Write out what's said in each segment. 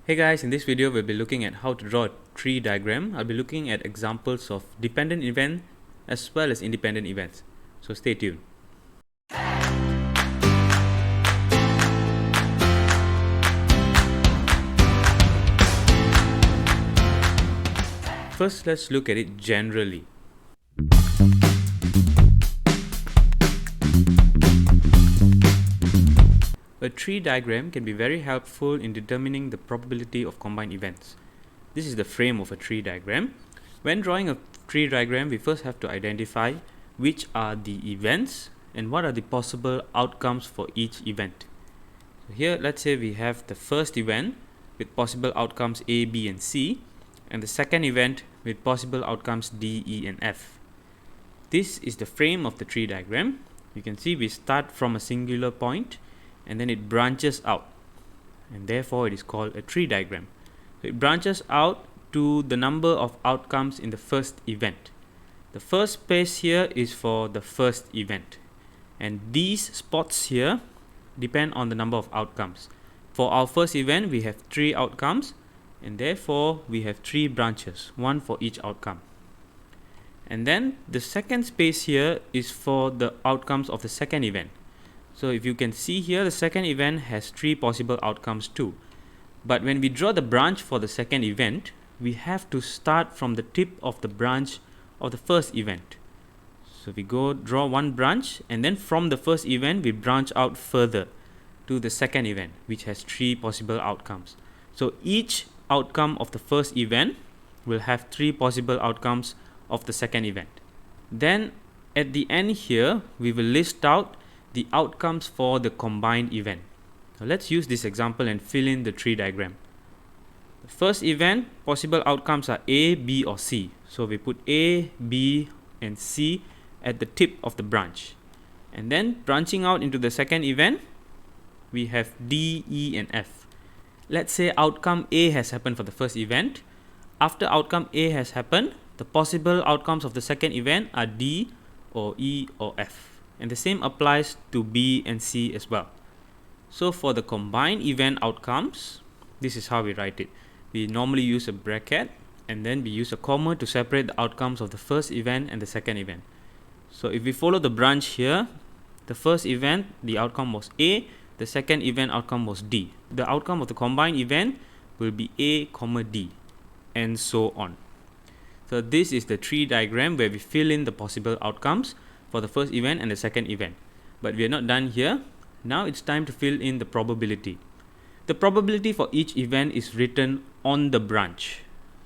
Hey guys, in this video we'll be looking at how to draw a tree diagram. I'll be looking at examples of dependent events as well as independent events. So stay tuned. First, let's look at it generally. A tree diagram can be very helpful in determining the probability of combined events. This is the frame of a tree diagram. When drawing a tree diagram, we first have to identify which are the events and what are the possible outcomes for each event. So here, let's say we have the first event with possible outcomes A, B, and C, and the second event with possible outcomes D, E, and F. This is the frame of the tree diagram. You can see we start from a singular point and then it branches out, and therefore it is called a tree diagram. So it branches out to the number of outcomes in the first event. The first space here is for the first event, and these spots here depend on the number of outcomes. For our first event, we have 3 outcomes, and therefore we have 3 branches, 1 for each outcome. And then the second space here is for the outcomes of the second event. So if you can see here, the second event has 3 possible outcomes too. But when we draw the branch for the second event, we have to start from the tip of the branch of the first event. So we draw one branch, and then from the first event we branch out further to the second event, which has 3 possible outcomes. So each outcome of the first event will have 3 possible outcomes of the second event. Then at the end here, we will list out the outcomes for the combined event. So let's use this example and fill in the tree diagram. The first event, possible outcomes are A, B, or C. So we put A, B, and C at the tip of the branch. And then branching out into the second event, we have D, E, and F. Let's say outcome A has happened for the first event. After outcome A has happened, the possible outcomes of the second event are D, or E, or F. And the same applies to B and C as well. So for the combined event outcomes, this is how we write it. We normally use a bracket, and then we use a comma to separate the outcomes of the first event and the second event. So if we follow the branch here, the first event, the outcome was A, the second event outcome was D. The outcome of the combined event will be A, D, and so on. So this is the tree diagram where we fill in the possible outcomes for the first event and the second event. But we are not done here. Now it's time to fill in the probability. The probability for each event is written on the branch.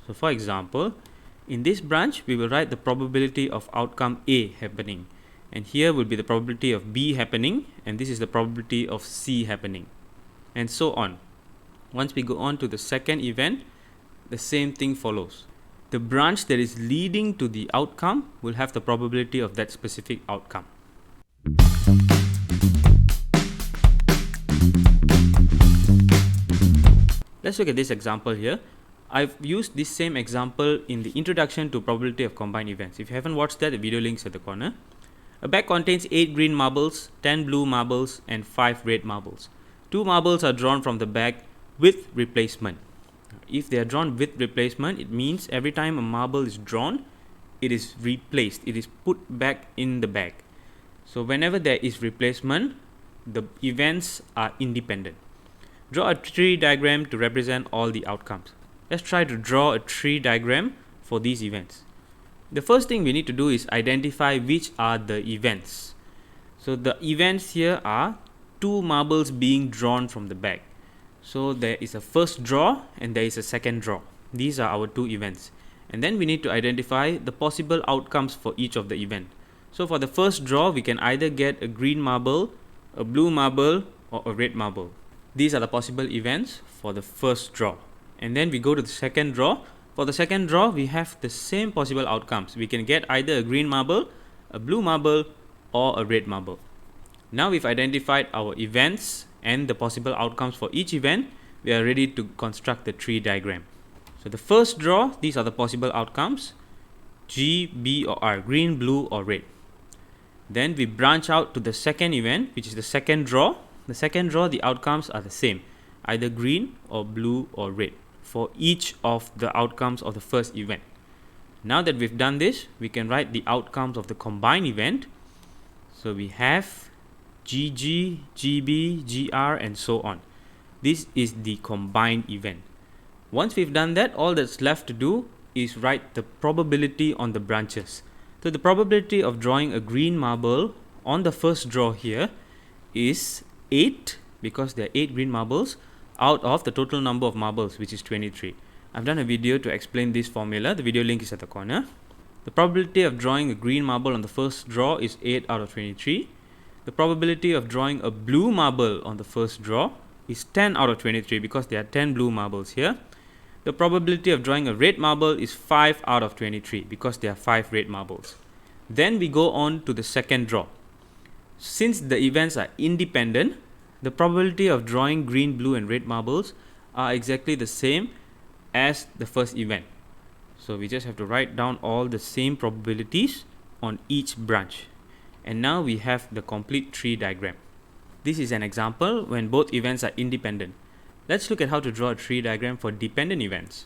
So for example, in this branch, we will write the probability of outcome A happening. And here will be the probability of B happening, and this is the probability of C happening, and so on. Once we go on to the second event, the same thing follows. The branch that is leading to the outcome will have the probability of that specific outcome. Let's look at this example here. I've used this same example in the introduction to probability of combined events. If you haven't watched that, the video links at the corner. A bag contains 8 green marbles, 10 blue marbles, and 5 red marbles. 2 marbles are drawn from the bag with replacement. If they are drawn with replacement, it means every time a marble is drawn, it is replaced, it is put back in the bag. So whenever there is replacement, the events are independent. Draw a tree diagram to represent all the outcomes. Let's try to draw a tree diagram for these events. The first thing we need to do is identify which are the events. So the events here are 2 marbles being drawn from the bag. So there is a first draw and there is a second draw. These are our 2 events. And then we need to identify the possible outcomes for each of the event. So for the first draw, we can either get a green marble, a blue marble, or a red marble. These are the possible events for the first draw. And then we go to the second draw. For the second draw, we have the same possible outcomes. We can get either a green marble, a blue marble, or a red marble. Now we've identified our events and the possible outcomes for each event, we are ready to construct the tree diagram. So the first draw, these are the possible outcomes: G, B, or R, green, blue, or red. Then we branch out to the second event, which is the second draw. The second draw, the outcomes are the same: either green or blue or red, for each of the outcomes of the first event. Now that we've done this, we can write the outcomes of the combined event. So we have GG, GB, GR, and so on. This is the combined event. Once we've done that, all that's left to do is write the probability on the branches. So the probability of drawing a green marble on the first draw here is 8, because there are 8 green marbles out of the total number of marbles, which is 23. I've done a video to explain this formula. The video link is at the corner. The probability of drawing a green marble on the first draw is 8 out of 23. The probability of drawing a blue marble on the first draw is 10 out of 23, because there are 10 blue marbles here. The probability of drawing a red marble is 5 out of 23, because there are 5 red marbles. Then we go on to the second draw. Since the events are independent, the probability of drawing green, blue, and red marbles are exactly the same as the first event. So we just have to write down all the same probabilities on each branch. And now we have the complete tree diagram. This is an example when both events are independent. Let's look at how to draw a tree diagram for dependent events.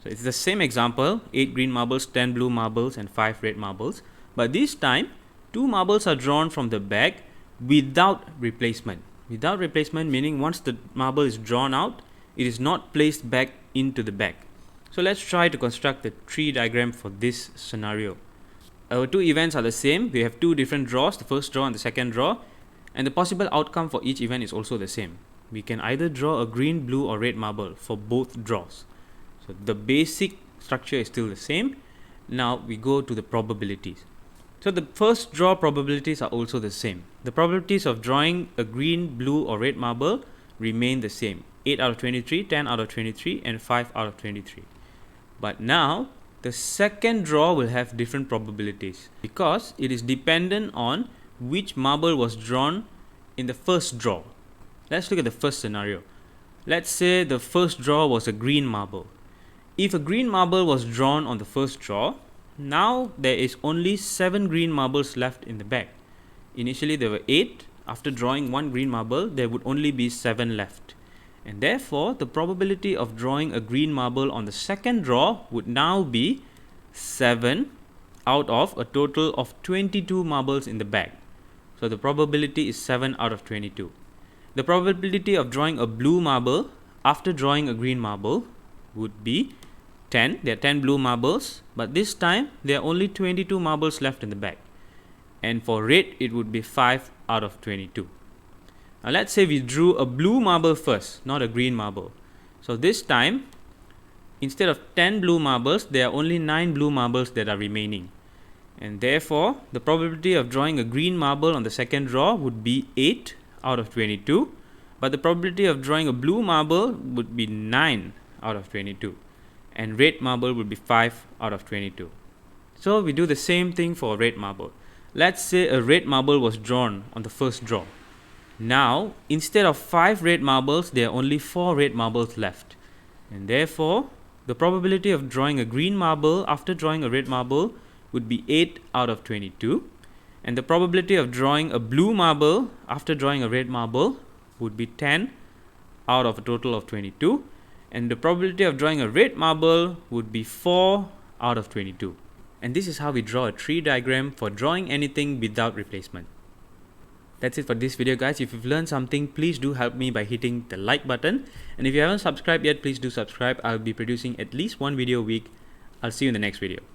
So it's the same example, 8 green marbles, 10 blue marbles, and 5 red marbles. But this time, 2 marbles are drawn from the bag without replacement. Without replacement meaning once the marble is drawn out, it is not placed back into the bag. So let's try to construct the tree diagram for this scenario. Our 2 events are the same. We have 2 different draws, the first draw and the second draw. And the possible outcome for each event is also the same. We can either draw a green, blue, or red marble for both draws. So the basic structure is still the same. Now we go to the probabilities. So the first draw probabilities are also the same. The probabilities of drawing a green, blue, or red marble remain the same. 8 out of 23, 10 out of 23, and 5 out of 23. But now the second draw will have different probabilities, because it is dependent on which marble was drawn in the first draw. Let's look at the first scenario. Let's say the first draw was a green marble. If a green marble was drawn on the first draw, now there is only 7 green marbles left in the bag. Initially there were 8. After drawing 1 green marble, there would only be 7 left. And therefore, the probability of drawing a green marble on the second draw would now be 7 out of a total of 22 marbles in the bag. So the probability is 7 out of 22. The probability of drawing a blue marble after drawing a green marble would be 10. There are 10 blue marbles, but this time there are only 22 marbles left in the bag. And for red, it would be 5 out of 22. Now let's say we drew a blue marble first, not a green marble. So this time, instead of 10 blue marbles, there are only 9 blue marbles that are remaining. And therefore, the probability of drawing a green marble on the second draw would be 8 out of 22. But the probability of drawing a blue marble would be 9 out of 22. And red marble would be 5 out of 22. So we do the same thing for a red marble. Let's say a red marble was drawn on the first draw. Now, instead of 5 red marbles, there are only 4 red marbles left. And therefore, the probability of drawing a green marble after drawing a red marble would be 8 out of 22. And the probability of drawing a blue marble after drawing a red marble would be 10 out of a total of 22. And the probability of drawing a red marble would be 4 out of 22. And this is how we draw a tree diagram for drawing anything without replacement. That's it for this video, guys. If you've learned something, please do help me by hitting the like button. And if you haven't subscribed yet, please do subscribe. I'll be producing at least 1 video a week. I'll see you in the next video.